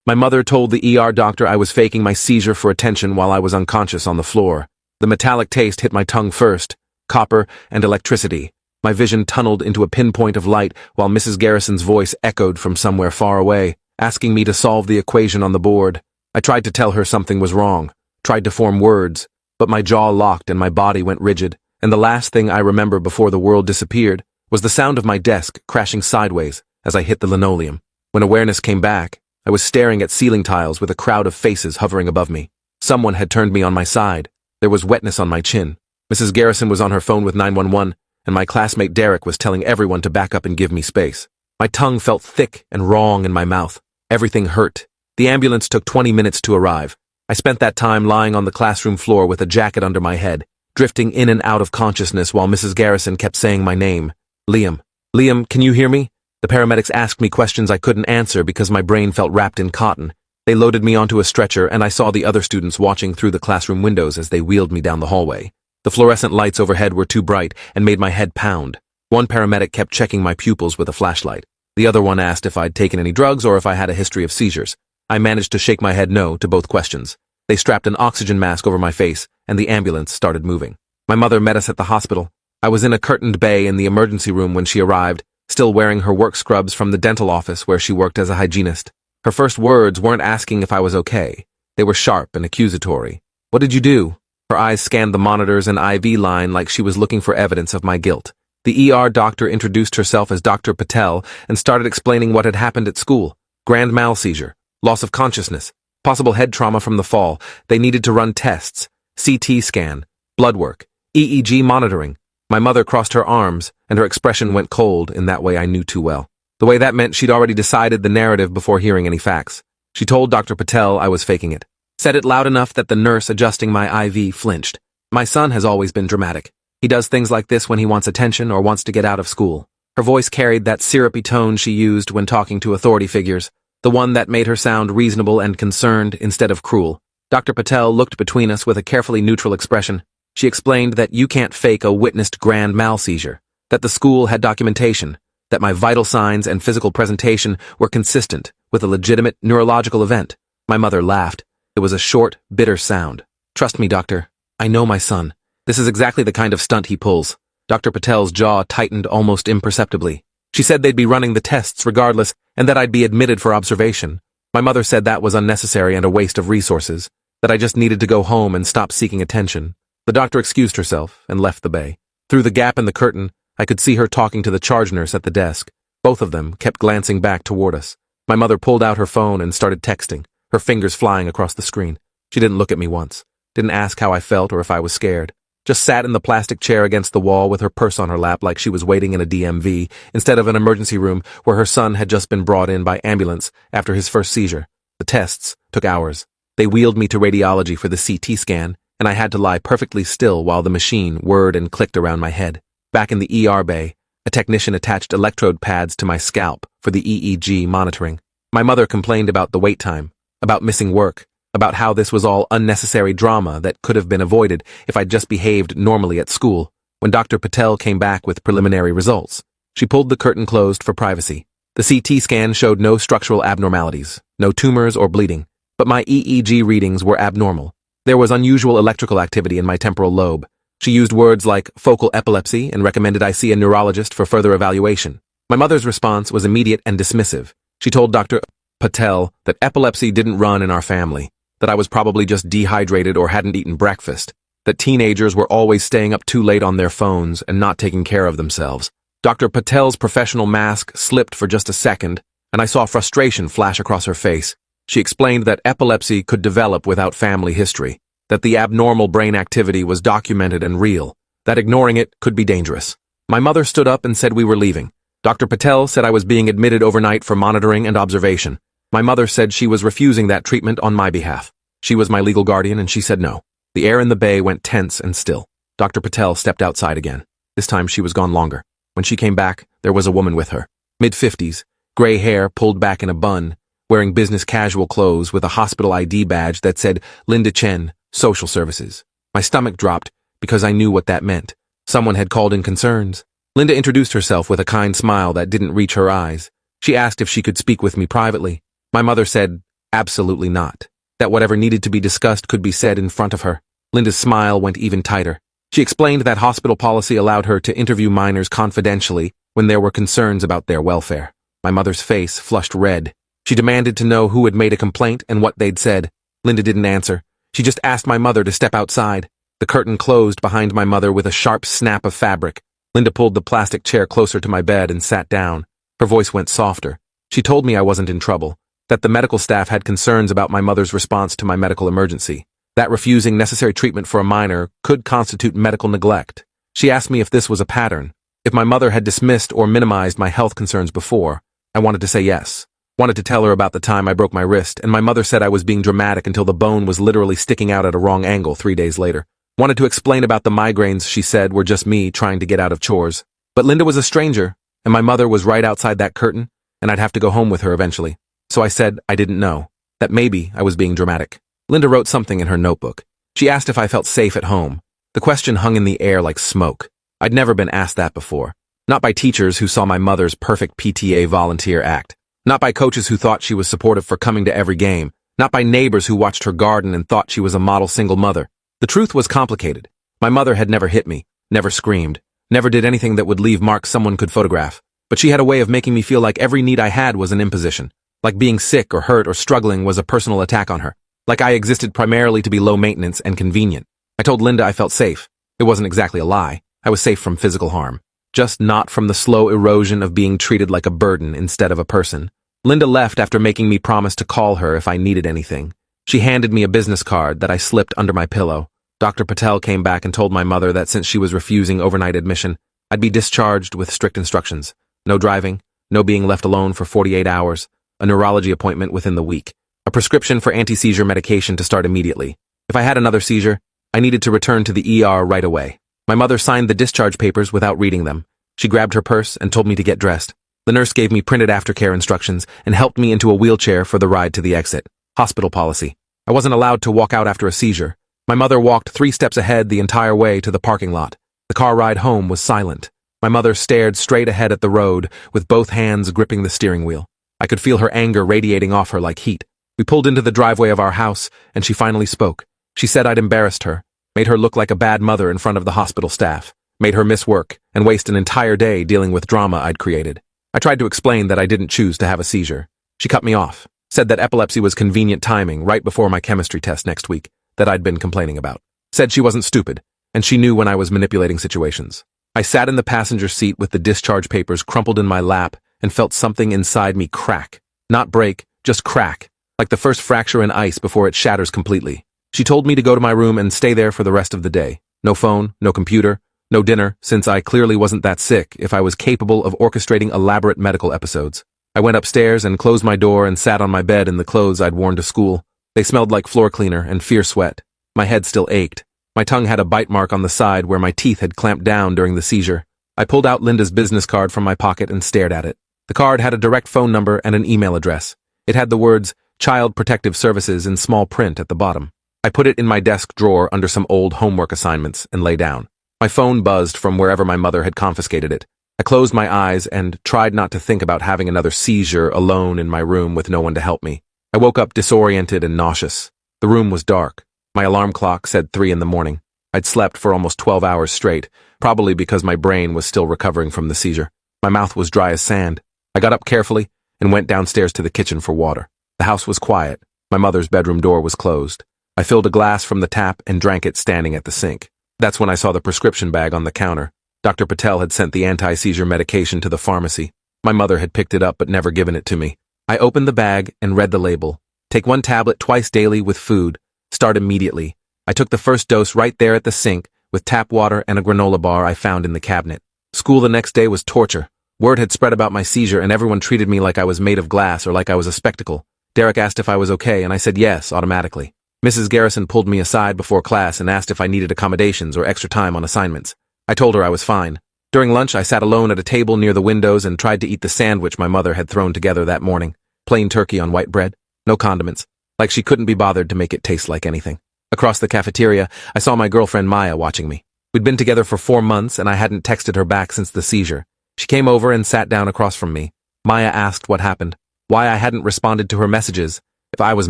My mother told the ER doctor I was faking my seizure for attention while I was unconscious on the floor. The metallic taste hit my tongue first, copper and electricity. My vision tunneled into a pinpoint of light while Mrs. Garrison's voice echoed from somewhere far away, asking me to solve the equation on the board. I tried to tell her something was wrong, tried to form words, but my jaw locked and my body went rigid, and the last thing I remember before the world disappeared was the sound of my desk crashing sideways as I hit the linoleum. When awareness came back, I was staring at ceiling tiles with a crowd of faces hovering above me. Someone had turned me on my side. There was wetness on my chin. Mrs. Garrison was on her phone with 911, and my classmate Derek was telling everyone to back up and give me space. My tongue felt thick and wrong in my mouth. Everything hurt. The ambulance took 20 minutes to arrive. I spent that time lying on the classroom floor with a jacket under my head, drifting in and out of consciousness while Mrs. Garrison kept saying my name. Liam. Liam, can you hear me? The paramedics asked me questions I couldn't answer because my brain felt wrapped in cotton. They loaded me onto a stretcher and I saw the other students watching through the classroom windows as they wheeled me down the hallway. The fluorescent lights overhead were too bright and made my head pound. One paramedic kept checking my pupils with a flashlight. The other one asked if I'd taken any drugs or if I had a history of seizures. I managed to shake my head no to both questions. They strapped an oxygen mask over my face and the ambulance started moving. My mother met us at the hospital. I was in a curtained bay in the emergency room when she arrived, still wearing her work scrubs from the dental office where she worked as a hygienist. Her first words weren't asking if I was okay. They were sharp and accusatory. What did you do? Her eyes scanned the monitors and IV line like she was looking for evidence of my guilt. The ER doctor introduced herself as Dr. Patel and started explaining what had happened at school. Grand mal seizure, loss of consciousness, possible head trauma from the fall. They needed to run tests, CT scan, blood work, EEG monitoring. My mother crossed her arms, and her expression went cold in that way I knew too well. The way that meant she'd already decided the narrative before hearing any facts. She told Dr. Patel I was faking it. Said it loud enough that the nurse adjusting my IV flinched. My son has always been dramatic. He does things like this when he wants attention or wants to get out of school. Her voice carried that syrupy tone she used when talking to authority figures, the one that made her sound reasonable and concerned instead of cruel. Dr. Patel looked between us with a carefully neutral expression. She explained that you can't fake a witnessed grand mal seizure, that the school had documentation, that my vital signs and physical presentation were consistent with a legitimate neurological event. My mother laughed. It was a short, bitter sound. Trust me, doctor. I know my son. This is exactly the kind of stunt he pulls. Dr. Patel's jaw tightened almost imperceptibly. She said they'd be running the tests regardless and that I'd be admitted for observation. My mother said that was unnecessary and a waste of resources, that I just needed to go home and stop seeking attention. The doctor excused herself and left the bay. Through the gap in the curtain, I could see her talking to the charge nurse at the desk. Both of them kept glancing back toward us. My mother pulled out her phone and started texting, her fingers flying across the screen. She didn't look at me once, didn't ask how I felt or if I was scared. Just sat in the plastic chair against the wall with her purse on her lap like she was waiting in a DMV instead of an emergency room where her son had just been brought in by ambulance after his first seizure. The tests took hours. They wheeled me to radiology for the CT scan, and I had to lie perfectly still while the machine whirred and clicked around my head. Back in the ER bay, a technician attached electrode pads to my scalp for the EEG monitoring. My mother complained about the wait time, about missing work, about how this was all unnecessary drama that could have been avoided if I'd just behaved normally at school. When Dr. Patel came back with preliminary results, she pulled the curtain closed for privacy. The CT scan showed no structural abnormalities, no tumors or bleeding, but my EEG readings were abnormal. There was unusual electrical activity in my temporal lobe. She used words like focal epilepsy and recommended I see a neurologist for further evaluation. My mother's response was immediate and dismissive. She told Dr. Patel that epilepsy didn't run in our family, that I was probably just dehydrated or hadn't eaten breakfast, that teenagers were always staying up too late on their phones and not taking care of themselves. Dr. Patel's professional mask slipped for just a second, and I saw frustration flash across her face. She explained that epilepsy could develop without family history, that the abnormal brain activity was documented and real, that ignoring it could be dangerous. My mother stood up and said we were leaving. Dr. Patel said I was being admitted overnight for monitoring and observation. My mother said she was refusing that treatment on my behalf. She was my legal guardian and she said no. The air in the bay went tense and still. Dr. Patel stepped outside again. This time she was gone longer. When she came back, there was a woman with her. Mid-50s, gray hair pulled back in a bun, wearing business casual clothes with a hospital ID badge that said Linda Chen, Social Services. My stomach dropped because I knew what that meant. Someone had called in concerns. Linda introduced herself with a kind smile that didn't reach her eyes. She asked if she could speak with me privately. My mother said, Absolutely not. That whatever needed to be discussed could be said in front of her. Linda's smile went even tighter. She explained that hospital policy allowed her to interview minors confidentially when there were concerns about their welfare. My mother's face flushed red. She demanded to know who had made a complaint and what they'd said. Linda didn't answer. She just asked my mother to step outside. The curtain closed behind my mother with a sharp snap of fabric. Linda pulled the plastic chair closer to my bed and sat down. Her voice went softer. She told me I wasn't in trouble, that the medical staff had concerns about my mother's response to my medical emergency, that refusing necessary treatment for a minor could constitute medical neglect. She asked me if this was a pattern, if my mother had dismissed or minimized my health concerns before. I wanted to say yes. Wanted to tell her about the time I broke my wrist, and my mother said I was being dramatic until the bone was literally sticking out at a wrong angle 3 days later. Wanted to explain about the migraines she said were just me trying to get out of chores. But Linda was a stranger, and my mother was right outside that curtain, and I'd have to go home with her eventually. So I said I didn't know, that maybe I was being dramatic. Linda wrote something in her notebook. She asked if I felt safe at home. The question hung in the air like smoke. I'd never been asked that before. Not by teachers who saw my mother's perfect PTA volunteer act. Not by coaches who thought she was supportive for coming to every game. Not by neighbors who watched her garden and thought she was a model single mother. The truth was complicated. My mother had never hit me, never screamed, never did anything that would leave marks someone could photograph. But she had a way of making me feel like every need I had was an imposition. Like being sick or hurt or struggling was a personal attack on her. Like I existed primarily to be low maintenance and convenient. I told Linda I felt safe. It wasn't exactly a lie. I was safe from physical harm. Just not from the slow erosion of being treated like a burden instead of a person. Linda left after making me promise to call her if I needed anything. She handed me a business card that I slipped under my pillow. Dr. Patel came back and told my mother that since she was refusing overnight admission, I'd be discharged with strict instructions. No driving, no being left alone for 48 hours, a neurology appointment within the week, a prescription for anti-seizure medication to start immediately. If I had another seizure, I needed to return to the ER right away. My mother signed the discharge papers without reading them. She grabbed her purse and told me to get dressed. The nurse gave me printed aftercare instructions and helped me into a wheelchair for the ride to the exit. Hospital policy. I wasn't allowed to walk out after a seizure. My mother walked 3 steps ahead the entire way to the parking lot. The car ride home was silent. My mother stared straight ahead at the road, with both hands gripping the steering wheel. I could feel her anger radiating off her like heat. We pulled into the driveway of our house, and she finally spoke. She said I'd embarrassed her, made her look like a bad mother in front of the hospital staff, made her miss work, and waste an entire day dealing with drama I'd created. I tried to explain that I didn't choose to have a seizure. She cut me off, said that epilepsy was convenient timing right before my chemistry test next week that I'd been complaining about. Said she wasn't stupid, and she knew when I was manipulating situations. I sat in the passenger seat with the discharge papers crumpled in my lap and felt something inside me crack. Not break, just crack, like the first fracture in ice before it shatters completely. She told me to go to my room and stay there for the rest of the day. No phone, no computer, no dinner, since I clearly wasn't that sick if I was capable of orchestrating elaborate medical episodes. I went upstairs and closed my door and sat on my bed in the clothes I'd worn to school. They smelled like floor cleaner and fierce sweat. My head still ached. My tongue had a bite mark on the side where my teeth had clamped down during the seizure. I pulled out Linda's business card from my pocket and stared at it. The card had a direct phone number and an email address. It had the words, Child Protective Services in small print at the bottom. I put it in my desk drawer under some old homework assignments and lay down. My phone buzzed from wherever my mother had confiscated it. I closed my eyes and tried not to think about having another seizure alone in my room with no one to help me. I woke up disoriented and nauseous. The room was dark. My alarm clock said 3 in the morning. I'd slept for almost 12 hours straight, probably because my brain was still recovering from the seizure. My mouth was dry as sand. I got up carefully and went downstairs to the kitchen for water. The house was quiet. My mother's bedroom door was closed. I filled a glass from the tap and drank it standing at the sink. That's when I saw the prescription bag on the counter. Dr. Patel had sent the anti-seizure medication to the pharmacy. My mother had picked it up but never given it to me. I opened the bag and read the label. Take 1 tablet twice daily with food. Start immediately. I took the first dose right there at the sink with tap water and a granola bar I found in the cabinet. School the next day was torture. Word had spread about my seizure and everyone treated me like I was made of glass or like I was a spectacle. Derek asked if I was okay and I said yes automatically. Mrs. Garrison pulled me aside before class and asked if I needed accommodations or extra time on assignments. I told her I was fine. During lunch, I sat alone at a table near the windows and tried to eat the sandwich my mother had thrown together that morning. Plain turkey on white bread, no condiments, like she couldn't be bothered to make it taste like anything. Across the cafeteria, I saw my girlfriend Maya watching me. We'd been together for 4 months and I hadn't texted her back since the seizure. She came over and sat down across from me. Maya asked what happened, why I hadn't responded to her messages, If I was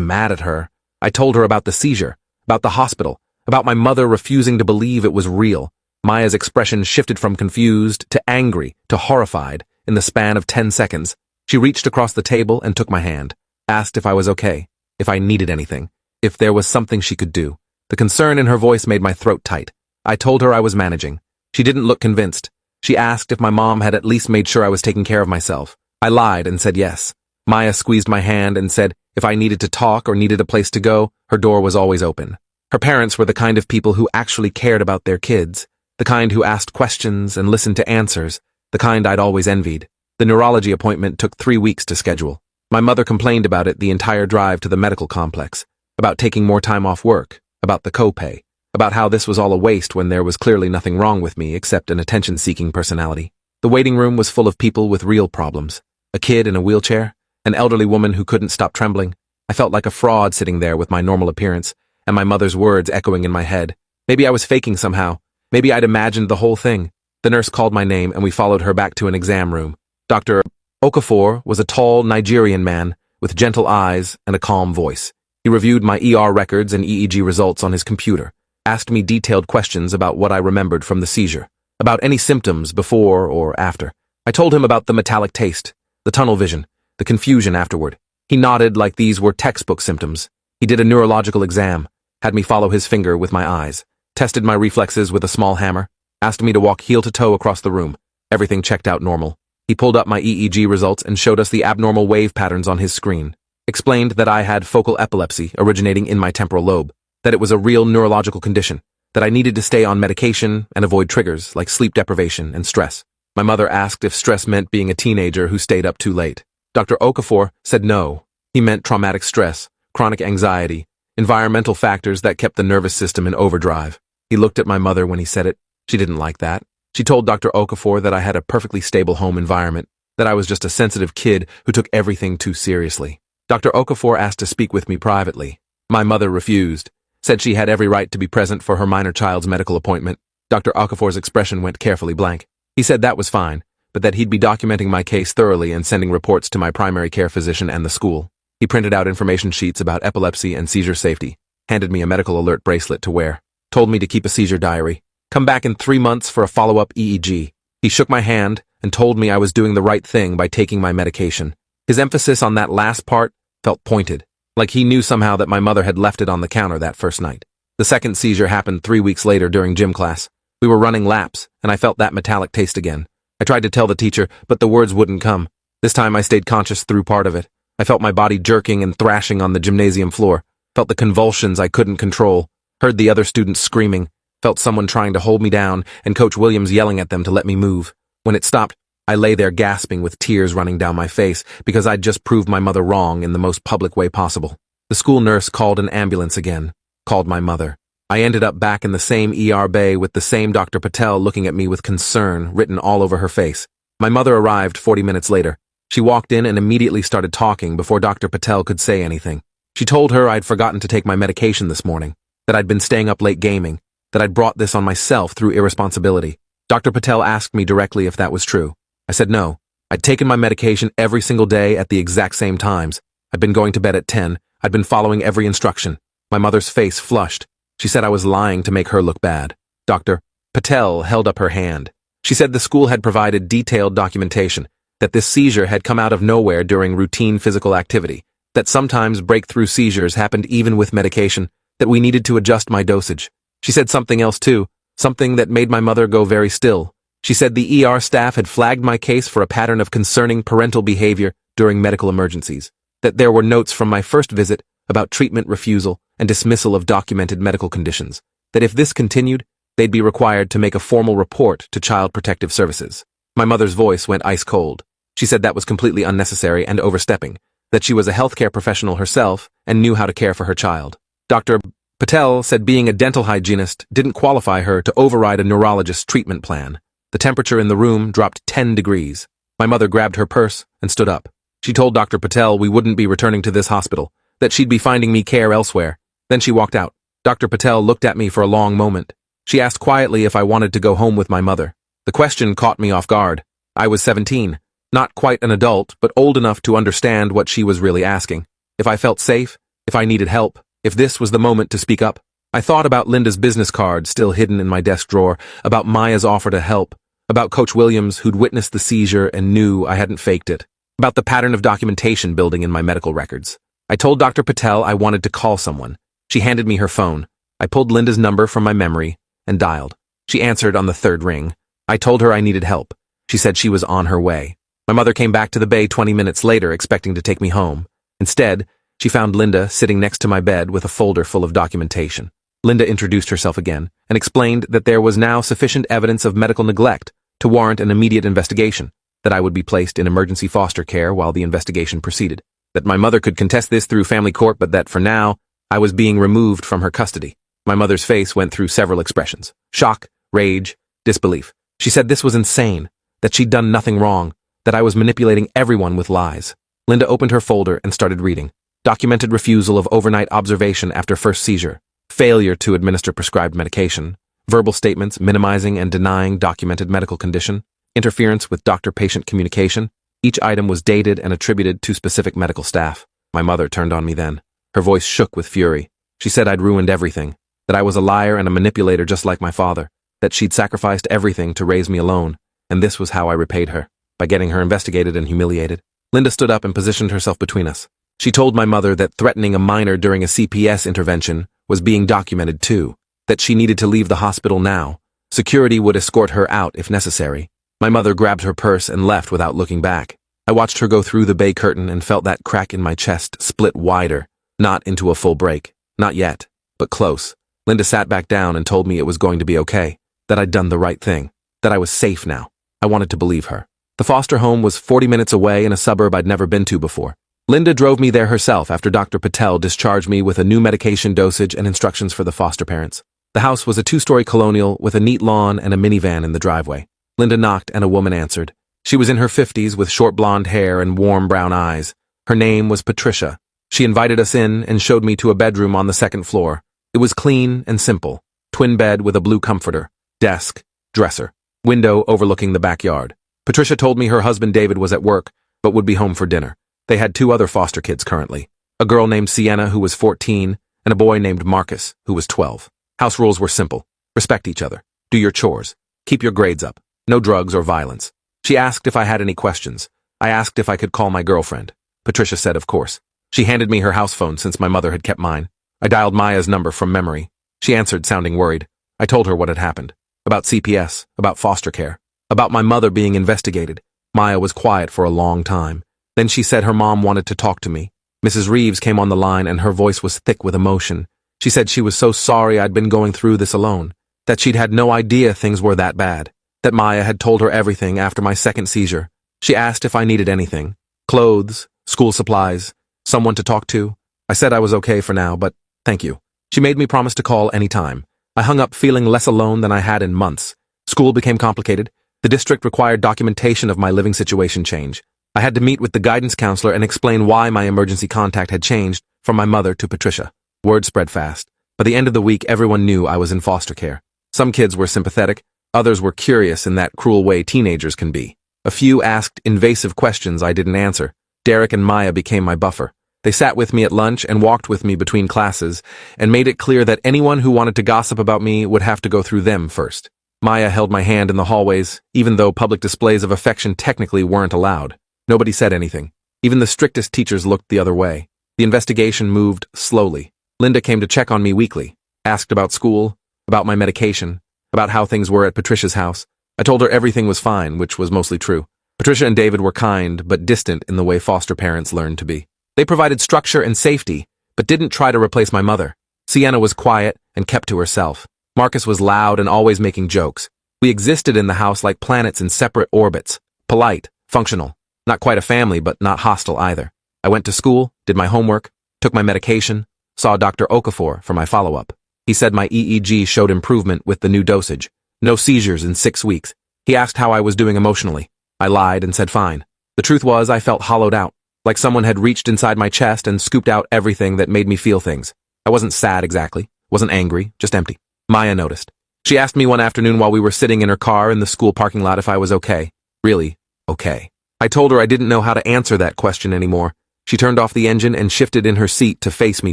mad at her, I told her about the seizure, about the hospital, about my mother refusing to believe it was real. Maya's expression shifted from confused to angry to horrified in the span of 10 seconds. She reached across the table and took my hand, asked if I was okay, if I needed anything, if there was something she could do. The concern in her voice made my throat tight. I told her I was managing. She didn't look convinced. She asked if my mom had at least made sure I was taking care of myself. I lied and said yes. Maya squeezed my hand and said if I needed to talk or needed a place to go, her door was always open. Her parents were the kind of people who actually cared about their kids, the kind who asked questions and listened to answers, the kind I'd always envied. The neurology appointment took 3 weeks to schedule. My mother complained about it the entire drive to the medical complex, about taking more time off work, about the copay, about how this was all a waste when there was clearly nothing wrong with me except an attention-seeking personality. The waiting room was full of people with real problems. A kid in a wheelchair, an elderly woman who couldn't stop trembling. I felt like a fraud sitting there with my normal appearance, and my mother's words echoing in my head. Maybe I was faking somehow. Maybe I'd imagined the whole thing. The nurse called my name and we followed her back to an exam room. Dr. Okafor was a tall Nigerian man with gentle eyes and a calm voice. He reviewed my ER records and EEG results on his computer, asked me detailed questions about what I remembered from the seizure, about any symptoms before or after. I told him about the metallic taste, the tunnel vision, the confusion afterward. He nodded like these were textbook symptoms. He did a neurological exam, had me follow his finger with my eyes, tested my reflexes with a small hammer, asked me to walk heel to toe across the room. Everything checked out normal. He pulled up my EEG results and showed us the abnormal wave patterns on his screen, explained that I had focal epilepsy originating in my temporal lobe, that it was a real neurological condition, that I needed to stay on medication and avoid triggers like sleep deprivation and stress. My mother asked if stress meant being a teenager who stayed up too late. Dr. Okafor said no. He meant traumatic stress, chronic anxiety, environmental factors that kept the nervous system in overdrive. He looked at my mother when he said it. She didn't like that. She told Dr. Okafor that I had a perfectly stable home environment, that I was just a sensitive kid who took everything too seriously. Dr. Okafor asked to speak with me privately. My mother refused, said she had every right to be present for her minor child's medical appointment. Dr. Okafor's expression went carefully blank. He said that was fine, but that he'd be documenting my case thoroughly and sending reports to my primary care physician and the school. He printed out information sheets about epilepsy and seizure safety, handed me a medical alert bracelet to wear, told me to keep a seizure diary, come back in 3 months for a follow-up EEG. He shook my hand and told me I was doing the right thing by taking my medication. His emphasis on that last part felt pointed, like he knew somehow that my mother had left it on the counter that first night. The second seizure happened 3 weeks later during gym class. We were running laps, and I felt that metallic taste again. I tried to tell the teacher, but the words wouldn't come. This time I stayed conscious through part of it. I felt my body jerking and thrashing on the gymnasium floor, felt the convulsions I couldn't control, heard the other students screaming, felt someone trying to hold me down and Coach Williams yelling at them to let me move. When it stopped, I lay there gasping with tears running down my face because I'd just proved my mother wrong in the most public way possible. The school nurse called an ambulance again, called my mother. I ended up back in the same ER bay with the same Dr. Patel looking at me with concern written all over her face. My mother arrived 40 minutes later. She walked in and immediately started talking before Dr. Patel could say anything. She told her I'd forgotten to take my medication this morning, that I'd been staying up late gaming, that I'd brought this on myself through irresponsibility. Dr. Patel asked me directly if that was true. I said no. I'd taken my medication every single day at the exact same times. I'd been going to bed at 10. I'd been following every instruction. My mother's face flushed. She said I was lying to make her look bad. Dr. Patel held up her hand. She said the school had provided detailed documentation, that this seizure had come out of nowhere during routine physical activity, that sometimes breakthrough seizures happened even with medication, that we needed to adjust my dosage. She said something else too, something that made my mother go very still. She said the ER staff had flagged my case for a pattern of concerning parental behavior during medical emergencies, that there were notes from my first visit about treatment refusal and dismissal of documented medical conditions, that if this continued, they'd be required to make a formal report to Child Protective Services. My mother's voice went ice cold. She said that was completely unnecessary and overstepping, that she was a healthcare professional herself and knew how to care for her child. Dr. Patel said being a dental hygienist didn't qualify her to override a neurologist's treatment plan. The temperature in the room dropped 10 degrees. My mother grabbed her purse and stood up. She told Dr. Patel we wouldn't be returning to this hospital, that she'd be finding me care elsewhere. Then she walked out. Dr. Patel looked at me for a long moment. She asked quietly if I wanted to go home with my mother. The question caught me off guard. I was 17, not quite an adult, but old enough to understand what she was really asking. if I felt safe, if I needed help, if this was the moment to speak up. I thought about Linda's business card still hidden in my desk drawer, about Maya's offer to help, about Coach Williams who'd witnessed the seizure and knew I hadn't faked it, about the pattern of documentation building in my medical records. I told Dr. Patel I wanted to call someone. She handed me her phone. I pulled Linda's number from my memory and dialed. She answered on the third ring. I told her I needed help. She said she was on her way. My mother came back to the bay 20 minutes later expecting to take me home. Instead, she found Linda sitting next to my bed with a folder full of documentation. Linda introduced herself again and explained that there was now sufficient evidence of medical neglect to warrant an immediate investigation, that I would be placed in emergency foster care while the investigation proceeded, that my mother could contest this through family court, but that for now, I was being removed from her custody. My mother's face went through several expressions: shock, rage, disbelief. She said this was insane, that she'd done nothing wrong, that I was manipulating everyone with lies. Linda opened her folder and started reading. Documented refusal of overnight observation after first seizure, failure to administer prescribed medication, verbal statements minimizing and denying documented medical condition, interference with doctor-patient communication. Each item was dated and attributed to specific medical staff. My mother turned on me then. Her voice shook with fury. She said I'd ruined everything, that I was a liar and a manipulator just like my father, that she'd sacrificed everything to raise me alone, and this was how I repaid her, by getting her investigated and humiliated. Linda stood up and positioned herself between us. She told my mother that threatening a minor during a CPS intervention was being documented too, that she needed to leave the hospital now. Security would escort her out if necessary. My mother grabbed her purse and left without looking back. I watched her go through the bay curtain and felt that crack in my chest split wider, not into a full break, not yet, but close. Linda sat back down and told me it was going to be okay, that I'd done the right thing, that I was safe now. I wanted to believe her. The foster home was 40 minutes away in a suburb I'd never been to before. Linda drove me there herself after Dr. Patel discharged me with a new medication dosage and instructions for the foster parents. The house was a two-story colonial with a neat lawn and a minivan in the driveway. Linda knocked and a woman answered. She was in her 50s with short blonde hair and warm brown eyes. Her name was Patricia. She invited us in and showed me to a bedroom on the second floor. It was clean and simple. Twin bed with a blue comforter, desk, dresser, window overlooking the backyard. Patricia told me her husband David was at work, but would be home for dinner. They had 2 other foster kids currently, a girl named Sienna who was 14 and a boy named Marcus who was 12. House rules were simple. Respect each other. Do your chores. Keep your grades up. No drugs or violence. She asked if I had any questions. I asked if I could call my girlfriend. Patricia said of course. She handed me her house phone since my mother had kept mine. I dialed Maya's number from memory. She answered sounding worried. I told her what had happened. About CPS, about foster care, about my mother being investigated. Maya was quiet for a long time. Then she said her mom wanted to talk to me. Mrs. Reeves came on the line and her voice was thick with emotion. She said she was so sorry I'd been going through this alone, that she'd had no idea things were that bad, that Maya had told her everything after my second seizure. She asked if I needed anything, clothes, school supplies, someone to talk to. I said I was okay for now, but thank you. She made me promise to call any time. I hung up feeling less alone than I had in months. School became complicated. The district required documentation of my living situation change. I had to meet with the guidance counselor and explain why my emergency contact had changed from my mother to Patricia. Word spread fast. By the end of the week, everyone knew I was in foster care. Some kids were sympathetic, others were curious in that cruel way teenagers can be. A few asked invasive questions I didn't answer. Derek and Maya became my buffer. They sat with me at lunch and walked with me between classes and made it clear that anyone who wanted to gossip about me would have to go through them first. Maya held my hand in the hallways, even though public displays of affection technically weren't allowed. Nobody said anything. Even the strictest teachers looked the other way. The investigation moved slowly. Linda came to check on me weekly, asked about school, about my medication, about how things were at Patricia's house. I told her everything was fine, which was mostly true. Patricia and David were kind, but distant in the way foster parents learn to be. They provided structure and safety, but didn't try to replace my mother. Sienna was quiet and kept to herself. Marcus was loud and always making jokes. We existed in the house like planets in separate orbits. Polite, functional. Not quite a family, but not hostile either. I went to school, did my homework, took my medication, saw Dr. Okafor for my follow-up. He said my EEG showed improvement with the new dosage. No seizures in 6 weeks. He asked how I was doing emotionally. I lied and said fine. The truth was I felt hollowed out, like someone had reached inside my chest and scooped out everything that made me feel things. I wasn't sad exactly, wasn't angry, just empty. Maya noticed. She asked me one afternoon while we were sitting in her car in the school parking lot if I was okay. Really, okay. I told her I didn't know how to answer that question anymore, She turned off the engine and shifted in her seat to face me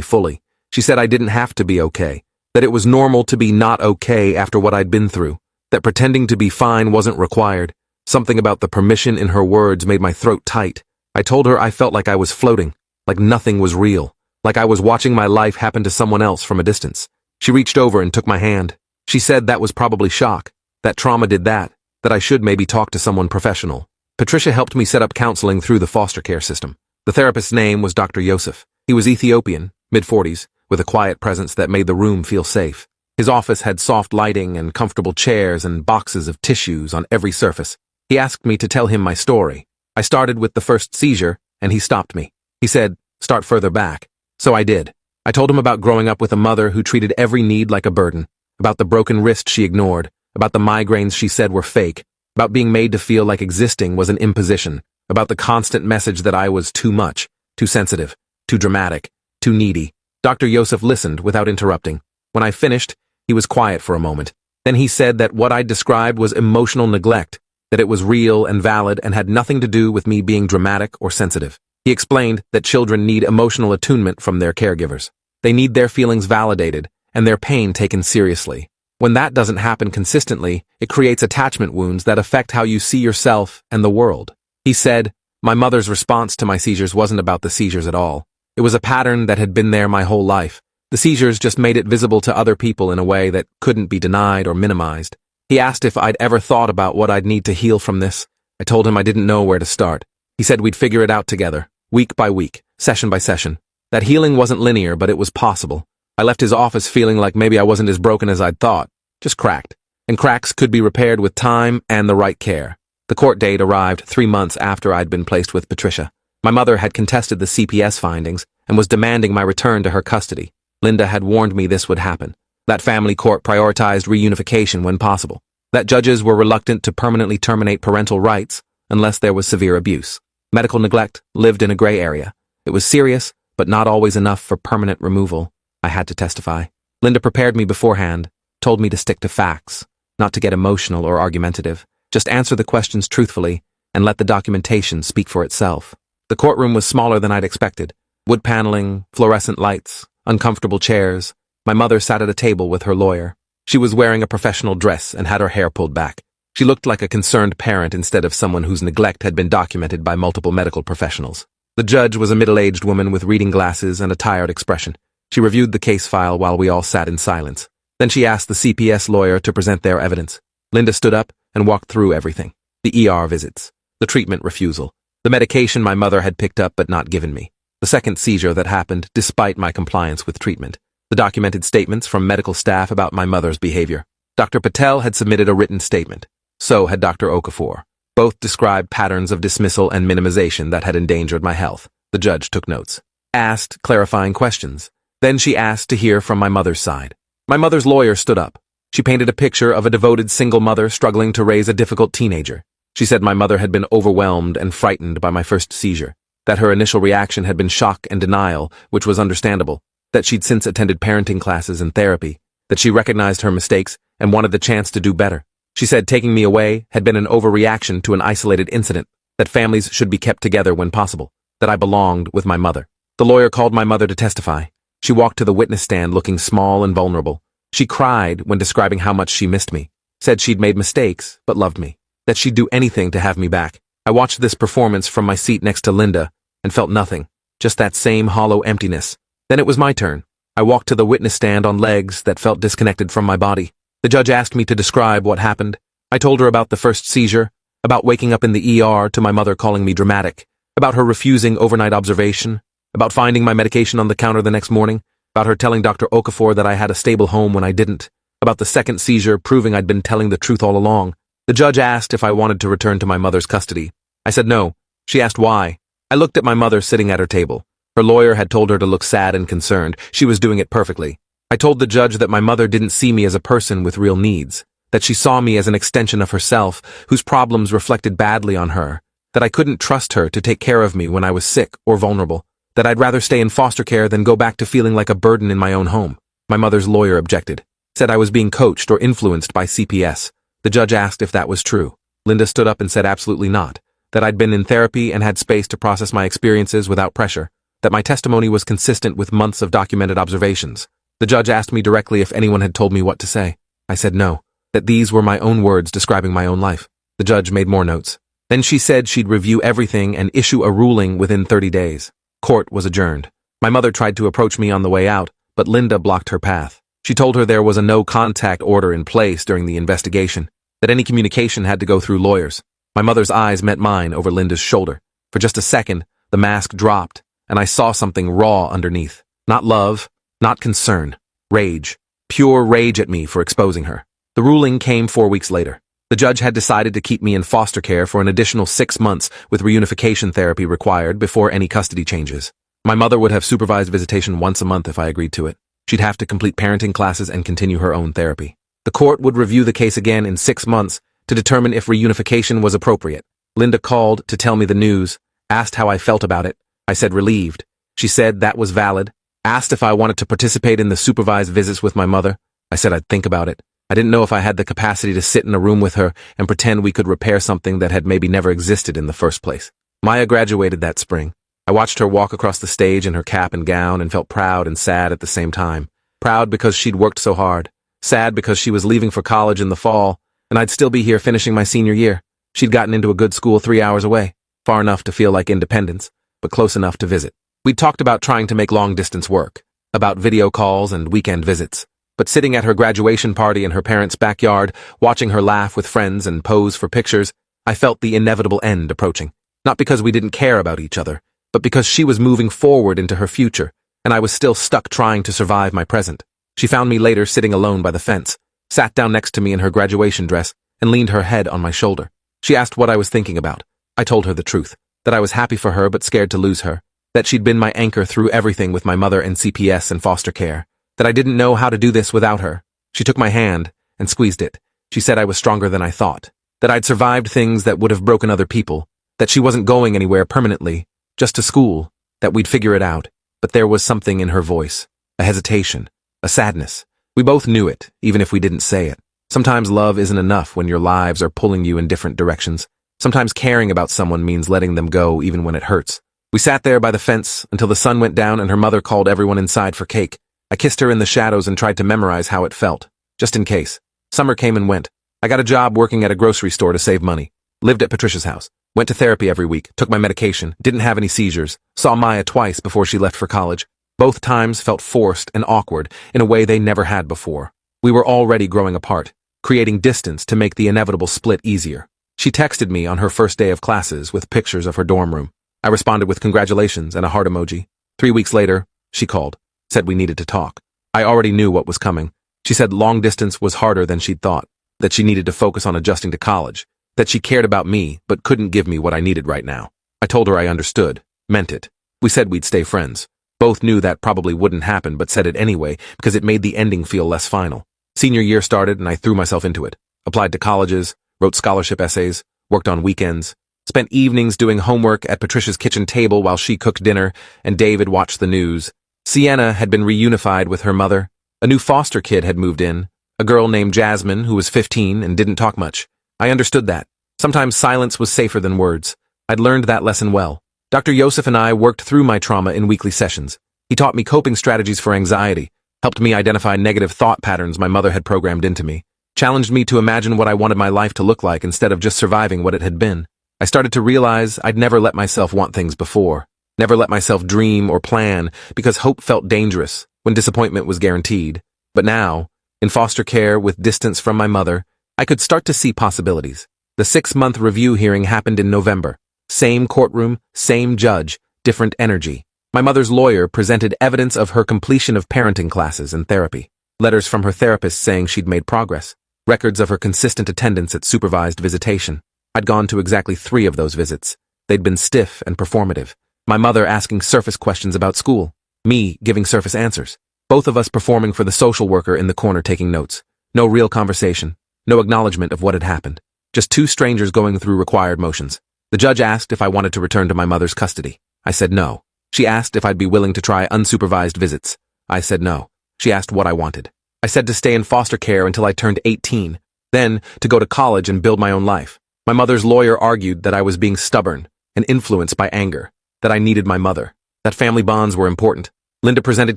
fully. She said I didn't have to be okay, that it was normal to be not okay after what I'd been through, that pretending to be fine wasn't required. Something about the permission in her words made my throat tight. I told her I felt like I was floating, like nothing was real, like I was watching my life happen to someone else from a distance. She reached over and took my hand. She said that was probably shock, that trauma did that I should maybe talk to someone professional. Patricia helped me set up counseling through the foster care system. The therapist's name was Dr. Yosef. He was Ethiopian, mid-40s, with a quiet presence that made the room feel safe. His office had soft lighting and comfortable chairs and boxes of tissues on every surface. He asked me to tell him my story. I started with the first seizure, and he stopped me. He said, "Start further back." So I did. I told him about growing up with a mother who treated every need like a burden, about the broken wrist she ignored, about the migraines she said were fake, about being made to feel like existing was an imposition, about the constant message that I was too much, too sensitive, too dramatic, too needy. Dr. Yosef listened without interrupting. When I finished, he was quiet for a moment. Then he said that what I'd described was emotional neglect, that it was real and valid and had nothing to do with me being dramatic or sensitive. He explained that children need emotional attunement from their caregivers. They need their feelings validated and their pain taken seriously. When that doesn't happen consistently, it creates attachment wounds that affect how you see yourself and the world. He said, my mother's response to my seizures wasn't about the seizures at all. It was a pattern that had been there my whole life. The seizures just made it visible to other people in a way that couldn't be denied or minimized. He asked if I'd ever thought about what I'd need to heal from this. I told him I didn't know where to start. He said we'd figure it out together, week by week, session by session. That healing wasn't linear, but it was possible. I left his office feeling like maybe I wasn't as broken as I'd thought, just cracked. And cracks could be repaired with time and the right care. The court date arrived 3 months after I'd been placed with Patricia. My mother had contested the CPS findings and was demanding my return to her custody. Linda had warned me this would happen. That family court prioritized reunification when possible. That judges were reluctant to permanently terminate parental rights unless there was severe abuse. Medical neglect lived in a gray area. It was serious, but not always enough for permanent removal. I had to testify. Linda prepared me beforehand, told me to stick to facts, not to get emotional or argumentative, just answer the questions truthfully and let the documentation speak for itself. The courtroom was smaller than I'd expected. Wood paneling, fluorescent lights, uncomfortable chairs. My mother sat at a table with her lawyer. She was wearing a professional dress and had her hair pulled back. She looked like a concerned parent instead of someone whose neglect had been documented by multiple medical professionals. The judge was a middle-aged woman with reading glasses and a tired expression. She reviewed the case file while we all sat in silence. Then she asked the CPS lawyer to present their evidence. Linda stood up and walked through everything. The ER visits, the treatment refusal, the medication my mother had picked up but not given me, the second seizure that happened despite my compliance with treatment, the documented statements from medical staff about my mother's behavior. Dr. Patel had submitted a written statement. So had Dr. Okafor. Both described patterns of dismissal and minimization that had endangered my health. The judge took notes. Asked clarifying questions. Then she asked to hear from my mother's side. My mother's lawyer stood up. She painted a picture of a devoted single mother struggling to raise a difficult teenager. She said my mother had been overwhelmed and frightened by my first seizure, that her initial reaction had been shock and denial, which was understandable, that she'd since attended parenting classes and therapy, that she recognized her mistakes and wanted the chance to do better. She said taking me away had been an overreaction to an isolated incident, that families should be kept together when possible, that I belonged with my mother. The lawyer called my mother to testify. She walked to the witness stand looking small and vulnerable. She cried when describing how much she missed me, said she'd made mistakes but loved me, that she'd do anything to have me back. I watched this performance from my seat next to Linda and felt nothing, just that same hollow emptiness. Then it was my turn. I walked to the witness stand on legs that felt disconnected from my body. The judge asked me to describe what happened. I told her about the first seizure, about waking up in the ER to my mother calling me dramatic, about her refusing overnight observation, about finding my medication on the counter the next morning, about her telling Dr. Okafor that I had a stable home when I didn't, about the second seizure proving I'd been telling the truth all along. The judge asked if I wanted to return to my mother's custody. I said no. She asked why. I looked at my mother sitting at her table. Her lawyer had told her to look sad and concerned. She was doing it perfectly. I told the judge that my mother didn't see me as a person with real needs, that she saw me as an extension of herself, whose problems reflected badly on her, that I couldn't trust her to take care of me when I was sick or vulnerable, that I'd rather stay in foster care than go back to feeling like a burden in my own home. My mother's lawyer objected, said I was being coached or influenced by CPS. The judge asked if that was true. Linda stood up and said absolutely not. that I'd been in therapy and had space to process my experiences without pressure, that my testimony was consistent with months of documented observations. The judge asked me directly if anyone had told me what to say. I said no, that these were my own words describing my own life. The judge made more notes. Then she said she'd review everything and issue a ruling within 30 days. Court was adjourned. My mother tried to approach me on the way out, but Linda blocked her path. She told her there was a no-contact order in place during the investigation, that any communication had to go through lawyers. My mother's eyes met mine over Linda's shoulder. For just a second, the mask dropped, and I saw something raw underneath. Not love, not concern. Rage. Pure rage at me for exposing her. The ruling came 4 weeks later. The judge had decided to keep me in foster care for an additional 6 months with reunification therapy required before any custody changes. My mother would have supervised visitation once a month if I agreed to it. She'd have to complete parenting classes and continue her own therapy. The court would review the case again in 6 months to determine if reunification was appropriate. Linda called to tell me the news, asked how I felt about it. I said relieved. She said that was valid, asked if I wanted to participate in the supervised visits with my mother. I said I'd think about it. I didn't know if I had the capacity to sit in a room with her and pretend we could repair something that had maybe never existed in the first place. Maya graduated that spring. I watched her walk across the stage in her cap and gown and felt proud and sad at the same time. Proud because she'd worked so hard. Sad because she was leaving for college in the fall, and I'd still be here finishing my senior year. She'd gotten into a good school 3 hours away, far enough to feel like independence, but close enough to visit. We'd talked about trying to make long-distance work, about video calls and weekend visits. But sitting at her graduation party in her parents' backyard, watching her laugh with friends and pose for pictures, I felt the inevitable end approaching. Not because we didn't care about each other, but because she was moving forward into her future, and I was still stuck trying to survive my present. She found me later sitting alone by the fence, sat down next to me in her graduation dress, and leaned her head on my shoulder. She asked what I was thinking about. I told her the truth, that I was happy for her but scared to lose her, that she'd been my anchor through everything with my mother and CPS and foster care, that I didn't know how to do this without her. She took my hand and squeezed it. She said I was stronger than I thought, that I'd survived things that would have broken other people, that she wasn't going anywhere permanently, just to school, that we'd figure it out. But there was something in her voice, a hesitation, a sadness. We both knew it, even if we didn't say it. Sometimes love isn't enough when your lives are pulling you in different directions. Sometimes caring about someone means letting them go even when it hurts. We sat there by the fence until the sun went down and her mother called everyone inside for cake. I kissed her in the shadows and tried to memorize how it felt, just in case. Summer came and went. I got a job working at a grocery store to save money. Lived at Patricia's house. Went to therapy every week, took my medication, didn't have any seizures, saw Maya twice before she left for college. Both times felt forced and awkward in a way they never had before. We were already growing apart, creating distance to make the inevitable split easier. She texted me on her first day of classes with pictures of her dorm room. I responded with congratulations and a heart emoji. 3 weeks later, she called, said we needed to talk. I already knew what was coming. She said long distance was harder than she'd thought, that she needed to focus on adjusting to college, that she cared about me but couldn't give me what I needed right now. I told her I understood, meant it. We said we'd stay friends. Both knew that probably wouldn't happen but said it anyway because it made the ending feel less final. Senior year started and I threw myself into it. Applied to colleges, wrote scholarship essays, worked on weekends, spent evenings doing homework at Patricia's kitchen table while she cooked dinner and David watched the news. Sienna had been reunified with her mother. A new foster kid had moved in, a girl named Jasmine who was 15 and didn't talk much. I understood that. Sometimes silence was safer than words. I'd learned that lesson well. Dr. Yosef and I worked through my trauma in weekly sessions. He taught me coping strategies for anxiety, helped me identify negative thought patterns my mother had programmed into me, challenged me to imagine what I wanted my life to look like instead of just surviving what it had been. I started to realize I'd never let myself want things before, never let myself dream or plan because hope felt dangerous when disappointment was guaranteed. But now, in foster care with distance from my mother, I could start to see possibilities. The 6-month review hearing happened in November. Same courtroom, same judge, different energy. My mother's lawyer presented evidence of her completion of parenting classes and therapy. Letters from her therapist saying she'd made progress. Records of her consistent attendance at supervised visitation. I'd gone to exactly 3 of those visits. They'd been stiff and performative. My mother asking surface questions about school. Me giving surface answers. Both of us performing for the social worker in the corner taking notes. No real conversation. No acknowledgement of what had happened. Just 2 strangers going through required motions. The judge asked if I wanted to return to my mother's custody. I said no. She asked if I'd be willing to try unsupervised visits. I said no. She asked what I wanted. I said to stay in foster care until I turned 18, then to go to college and build my own life. My mother's lawyer argued that I was being stubborn and influenced by anger, that I needed my mother, that family bonds were important. Linda presented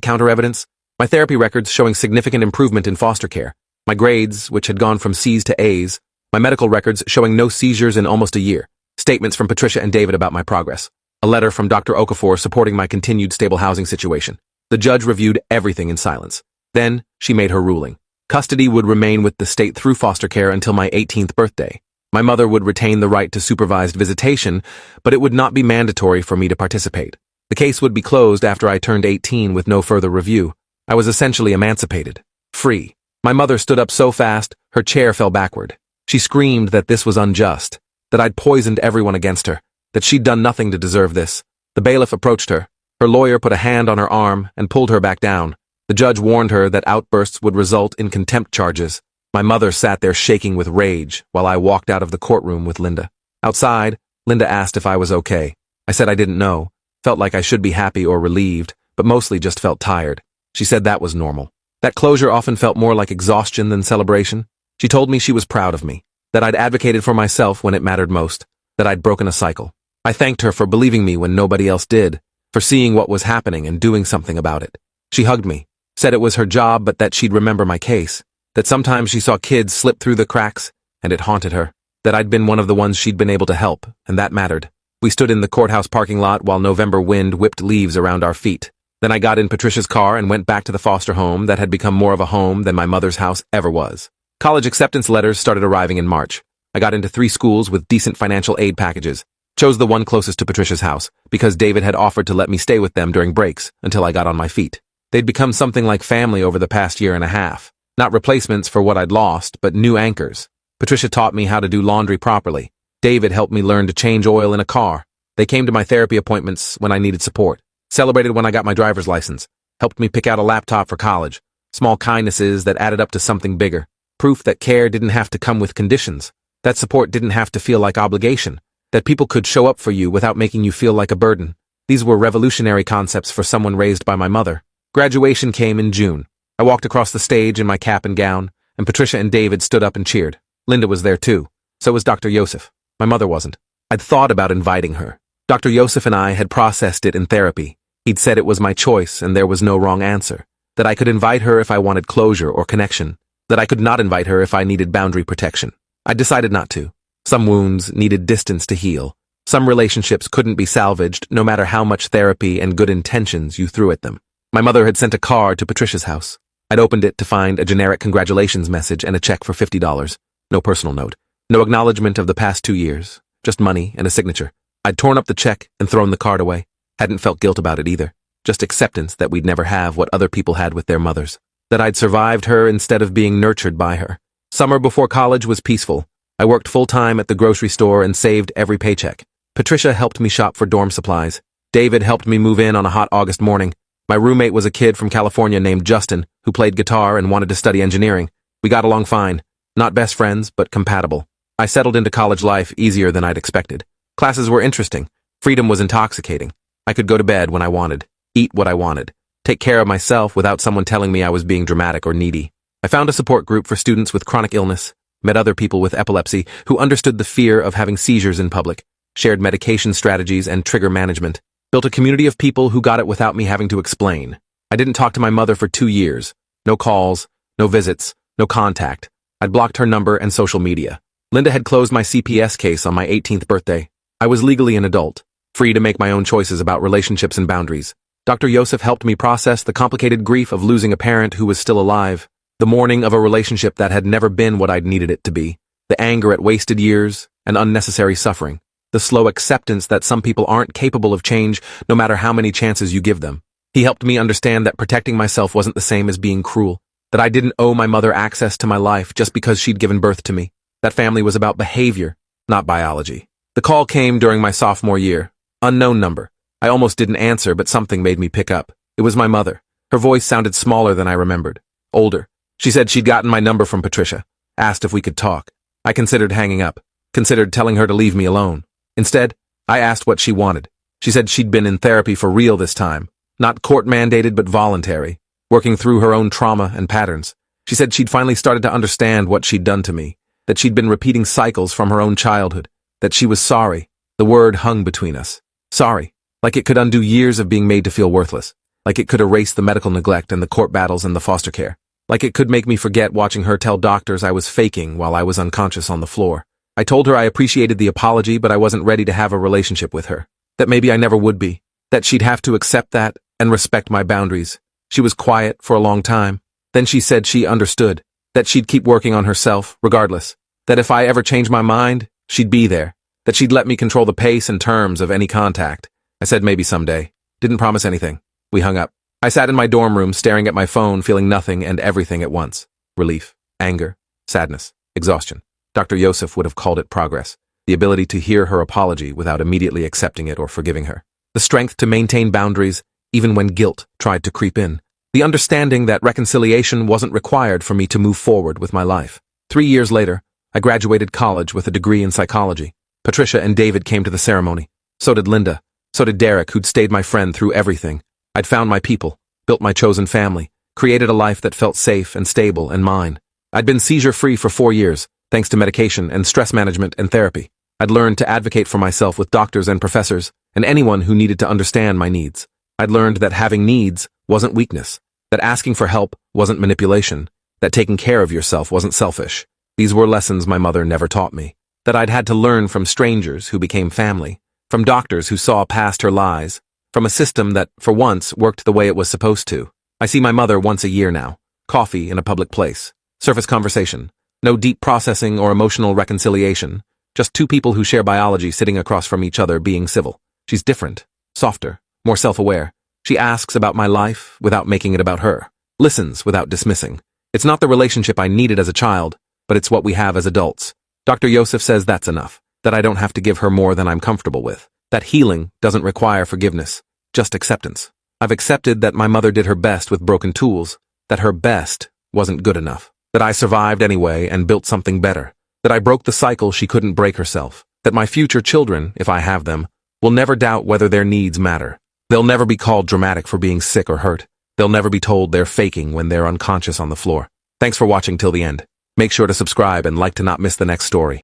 counter-evidence, my therapy records showing significant improvement in foster care, my grades, which had gone from C's to A's, my medical records showing no seizures in almost a year, statements from Patricia and David about my progress, a letter from Dr. Okafor supporting my continued stable housing situation. The judge reviewed everything in silence. Then, she made her ruling. Custody would remain with the state through foster care until my 18th birthday. My mother would retain the right to supervised visitation, but it would not be mandatory for me to participate. The case would be closed after I turned 18 with no further review. I was essentially emancipated. Free. My mother stood up so fast, her chair fell backward. She screamed that this was unjust, that I'd poisoned everyone against her, that she'd done nothing to deserve this. The bailiff approached her. Her lawyer put a hand on her arm and pulled her back down. The judge warned her that outbursts would result in contempt charges. My mother sat there shaking with rage while I walked out of the courtroom with Linda. Outside, Linda asked if I was okay. I said I didn't know, felt like I should be happy or relieved, but mostly just felt tired. She said that was normal. That closure often felt more like exhaustion than celebration. She told me she was proud of me, that I'd advocated for myself when it mattered most, that I'd broken a cycle. I thanked her for believing me when nobody else did, for seeing what was happening and doing something about it. She hugged me, said it was her job but that she'd remember my case, that sometimes she saw kids slip through the cracks, and it haunted her, that I'd been one of the ones she'd been able to help, and that mattered. We stood in the courthouse parking lot while November wind whipped leaves around our feet. Then I got in Patricia's car and went back to the foster home that had become more of a home than my mother's house ever was. College acceptance letters started arriving in March. I got into 3 schools with decent financial aid packages. Chose the one closest to Patricia's house, because David had offered to let me stay with them during breaks until I got on my feet. They'd become something like family over the past year and a half. Not replacements for what I'd lost, but new anchors. Patricia taught me how to do laundry properly. David helped me learn to change oil in a car. They came to my therapy appointments when I needed support. Celebrated when I got my driver's license. Helped me pick out a laptop for college. Small kindnesses that added up to something bigger. Proof that care didn't have to come with conditions. That support didn't have to feel like obligation. That people could show up for you without making you feel like a burden. These were revolutionary concepts for someone raised by my mother. Graduation came in June. I walked across the stage in my cap and gown, and Patricia and David stood up and cheered. Linda was there too. So was Dr. Yosef. My mother wasn't. I'd thought about inviting her. Dr. Yosef and I had processed it in therapy. He'd said it was my choice and there was no wrong answer. That I could invite her if I wanted closure or connection. That I could not invite her if I needed boundary protection. I decided not to. Some wounds needed distance to heal. Some relationships couldn't be salvaged no matter how much therapy and good intentions you threw at them. My mother had sent a card to Patricia's house. I'd opened it to find a generic congratulations message and a check for $50. No personal note. No acknowledgement of the past 2 years. Just money and a signature. I'd torn up the check and thrown the card away. Hadn't felt guilt about it either. Just acceptance that we'd never have what other people had with their mothers. That I'd survived her instead of being nurtured by her. Summer before college was peaceful. I worked full-time at the grocery store and saved every paycheck. Patricia helped me shop for dorm supplies. David helped me move in on a hot August morning. My roommate was a kid from California named Justin, who played guitar and wanted to study engineering. We got along fine. Not best friends, but compatible. I settled into college life easier than I'd expected. Classes were interesting. Freedom was intoxicating. I could go to bed when I wanted, eat what I wanted, take care of myself without someone telling me I was being dramatic or needy. I found a support group for students with chronic illness, met other people with epilepsy who understood the fear of having seizures in public, shared medication strategies and trigger management, built a community of people who got it without me having to explain. I didn't talk to my mother for 2 years. No calls, no visits, no contact. I'd blocked her number and social media. Linda had closed my CPS case on my 18th birthday. I was legally an adult, free to make my own choices about relationships and boundaries. Dr. Yosef helped me process the complicated grief of losing a parent who was still alive, the mourning of a relationship that had never been what I'd needed it to be, the anger at wasted years and unnecessary suffering, the slow acceptance that some people aren't capable of change no matter how many chances you give them. He helped me understand that protecting myself wasn't the same as being cruel, that I didn't owe my mother access to my life just because she'd given birth to me. That family was about behavior, not biology. The call came during my sophomore year. Unknown number. I almost didn't answer, but something made me pick up. It was my mother. Her voice sounded smaller than I remembered. Older. She said she'd gotten my number from Patricia. Asked if we could talk. I considered hanging up. Considered telling her to leave me alone. Instead, I asked what she wanted. She said she'd been in therapy for real this time. Not court-mandated, but voluntary. Working through her own trauma and patterns. She said she'd finally started to understand what she'd done to me. that she'd been repeating cycles from her own childhood, that she was sorry. The word hung between us. Sorry. Like it could undo years of being made to feel worthless. Like it could erase the medical neglect and the court battles and the foster care. Like it could make me forget watching her tell doctors I was faking while I was unconscious on the floor. I told her I appreciated the apology, but I wasn't ready to have a relationship with her. That maybe I never would be. That she'd have to accept that and respect my boundaries. She was quiet for a long time. Then she said she understood. That she'd keep working on herself, regardless. That if I ever changed my mind, she'd be there. That she'd let me control the pace and terms of any contact. I said maybe someday. Didn't promise anything. We hung up. I sat in my dorm room staring at my phone, feeling nothing and everything at once. Relief, anger, sadness, exhaustion. Dr. Yosef would have called it progress. The ability to hear her apology without immediately accepting it or forgiving her. The strength to maintain boundaries even when guilt tried to creep in. The understanding that reconciliation wasn't required for me to move forward with my life. 3 years later, I graduated college with a degree in psychology. Patricia and David came to the ceremony. So did Linda. So did Derek, who'd stayed my friend through everything. I'd found my people, built my chosen family, created a life that felt safe and stable and mine. I'd been seizure-free for 4 years, thanks to medication and stress management and therapy. I'd learned to advocate for myself with doctors and professors, and anyone who needed to understand my needs. I'd learned that having needs wasn't weakness, that asking for help wasn't manipulation, that taking care of yourself wasn't selfish. These were lessons my mother never taught me, that I'd had to learn from strangers who became family, from doctors who saw past her lies, from a system that, for once, worked the way it was supposed to. I see my mother once a year now. Coffee in a public place. Surface conversation. No deep processing or emotional reconciliation. Just two people who share biology sitting across from each other being civil. She's different, softer, more self-aware. She asks about my life without making it about her. Listens without dismissing. It's not the relationship I needed as a child, but it's what we have as adults. Dr. Yosef says that's enough, that I don't have to give her more than I'm comfortable with. That healing doesn't require forgiveness, just acceptance. I've accepted that my mother did her best with broken tools, that her best wasn't good enough, that I survived anyway and built something better, that I broke the cycle she couldn't break herself, that my future children, if I have them, will never doubt whether their needs matter. They'll never be called dramatic for being sick or hurt. They'll never be told they're faking when they're unconscious on the floor. Thanks for watching till the end. Make sure to subscribe and like to not miss the next story.